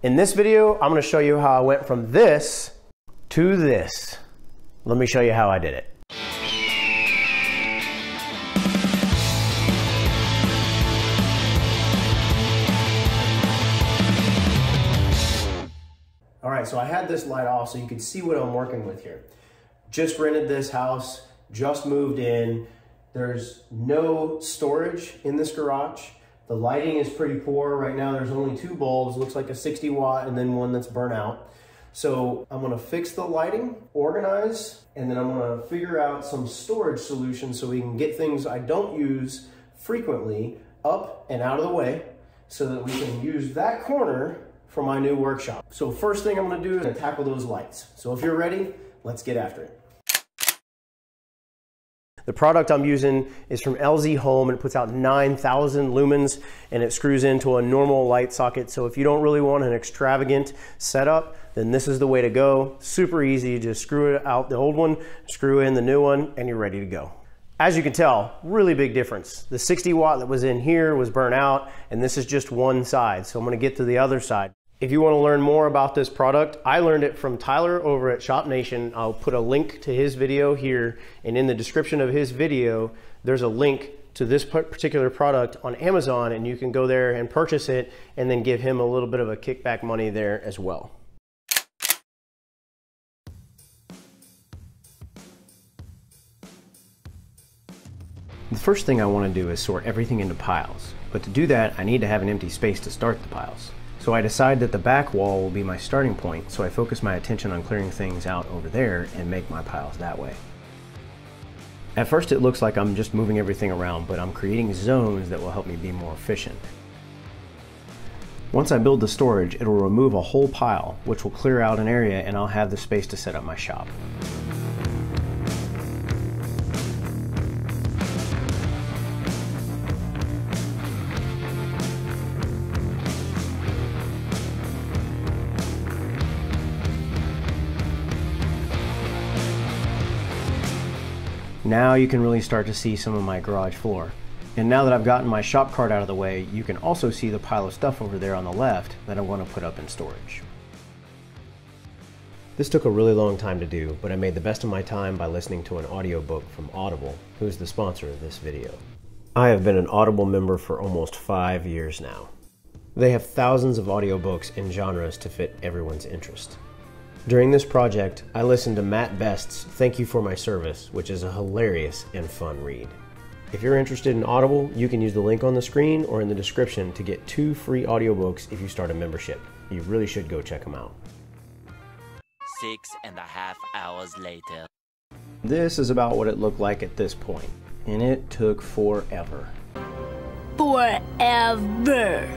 In this video, I'm gonna show you how I went from this to this. Let me show you how I did it. All right, so I had this light off so you can see what I'm working with here. Just rented this house, just moved in. There's no storage in this garage. The lighting is pretty poor. Right now there's only 2 bulbs, looks like a 60 watt and then one that's burnt out. So I'm gonna fix the lighting, organize, and then I'm gonna figure out some storage solutions so we can get things I don't use frequently up and out of the way so that we can use that corner for my new workshop. So first thing I'm gonna do is tackle those lights. So if you're ready, let's get after it. The product I'm using is from LZ Home, and it puts out 9,000 lumens and it screws into a normal light socket. So if you don't really want an extravagant setup, then this is the way to go. Super easy, just screw it out the old one, screw in the new one, and you're ready to go. As you can tell, really big difference. The 60 watt that was in here was burnt out, and this is just one side. So I'm gonna get to the other side. If you want to learn more about this product, I learned it from Tyler over at Shop Nation. I'll put a link to his video here, and in the description of his video, there's a link to this particular product on Amazon, and you can go there and purchase it and then give him a little bit of a kickback money there as well. The first thing I want to do is sort everything into piles, but to do that, I need to have an empty space to start the piles. So I decide that the back wall will be my starting point, so I focus my attention on clearing things out over there and make my piles that way. At first it looks like I'm just moving everything around, but I'm creating zones that will help me be more efficient. Once I build the storage, it will remove a whole pile, which will clear out an area, and I'll have the space to set up my shop. Now you can really start to see some of my garage floor. And now that I've gotten my shop cart out of the way, you can also see the pile of stuff over there on the left that I want to put up in storage. This took a really long time to do, but I made the best of my time by listening to an audiobook from Audible, who's the sponsor of this video. I have been an Audible member for almost 5 years now. They have thousands of audiobooks in genres to fit everyone's interest. During this project, I listened to Matt Best's Thank You for My Service, which is a hilarious and fun read. If you're interested in Audible, you can use the link on the screen or in the description to get 2 free audiobooks if you start a membership. You really should go check them out. 6.5 hours later. This is about what it looked like at this point, and it took forever. Forever.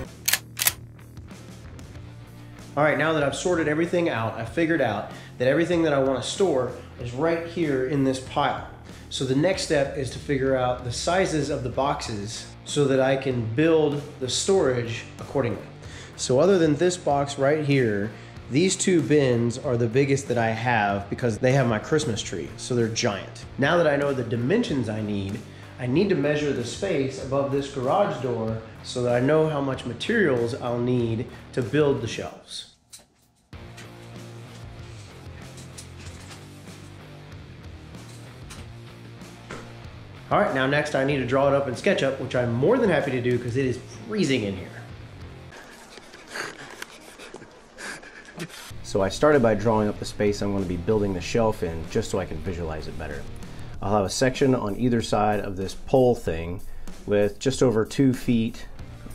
All right, now that I've sorted everything out, I figured out that everything that I want to store is right here in this pile. So the next step is to figure out the sizes of the boxes so that I can build the storage accordingly. So other than this box right here, these 2 bins are the biggest that I have because they have my Christmas tree, so they're giant. Now that I know the dimensions I need to measure the space above this garage door so that I know how much materials I'll need to build the shelves. All right, now next I need to draw it up in SketchUp, which I'm more than happy to do because it is freezing in here. So I started by drawing up the space I'm going to be building the shelf in just so I can visualize it better. I'll have a section on either side of this pole thing with just over 2 feet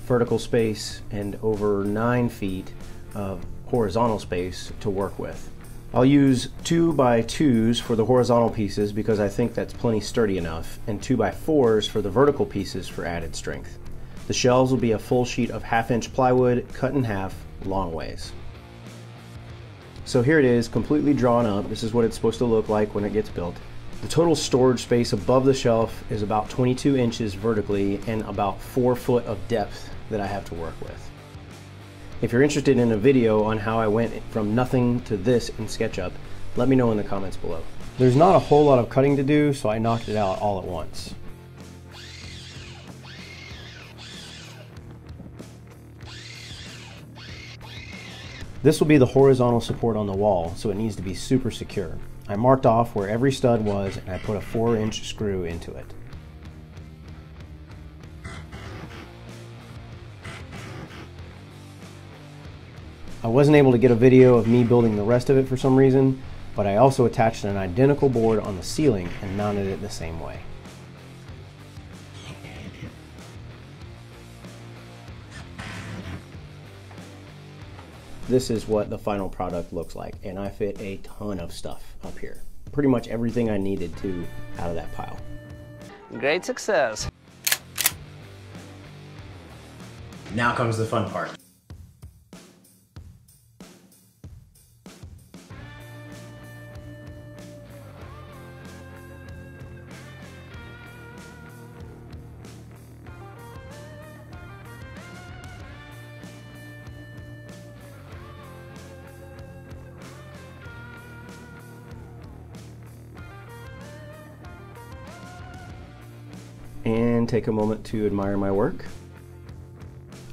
vertical space and over 9 feet of horizontal space to work with. I'll use 2x2s for the horizontal pieces because I think that's plenty sturdy enough, and 2x4s for the vertical pieces for added strength. The shelves will be a full sheet of 1/2-inch plywood cut in half long ways. So here it is, completely drawn up. This is what it's supposed to look like when it gets built. The total storage space above the shelf is about 22 inches vertically and about 4 foot of depth that I have to work with. If you're interested in a video on how I went from nothing to this in SketchUp, let me know in the comments below. There's not a whole lot of cutting to do, so I knocked it out all at once. This will be the horizontal support on the wall, so it needs to be super secure. I marked off where every stud was and I put a 4-inch screw into it. I wasn't able to get a video of me building the rest of it for some reason, but I also attached an identical board on the ceiling and mounted it the same way. This is what the final product looks like, and I fit a ton of stuff up here. Pretty much everything I needed to out of that pile. Great success. Now comes the fun part. And take a moment to admire my work.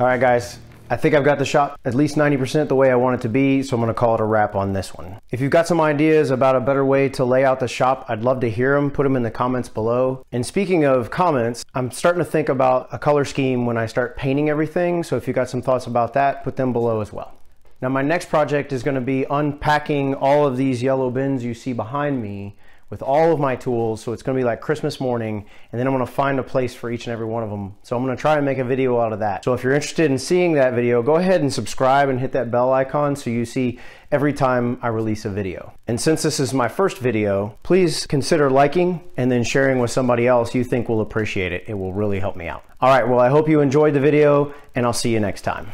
All right, guys, I think I've got the shop at least 90% the way I want it to be, so I'm gonna call it a wrap on this one. If you've got some ideas about a better way to lay out the shop, I'd love to hear them. Put them in the comments below. And speaking of comments, I'm starting to think about a color scheme when I start painting everything, so if you've got some thoughts about that, put them below as well. Now, my next project is gonna be unpacking all of these yellow bins you see behind me with all of my tools, so it's gonna be like Christmas morning, and then I'm gonna find a place for each and every one of them. So I'm gonna try and make a video out of that. So if you're interested in seeing that video, go ahead and subscribe and hit that bell icon so you see every time I release a video. And since this is my first video, please consider liking and then sharing with somebody else you think will appreciate it. It will really help me out. All right, well, I hope you enjoyed the video, and I'll see you next time.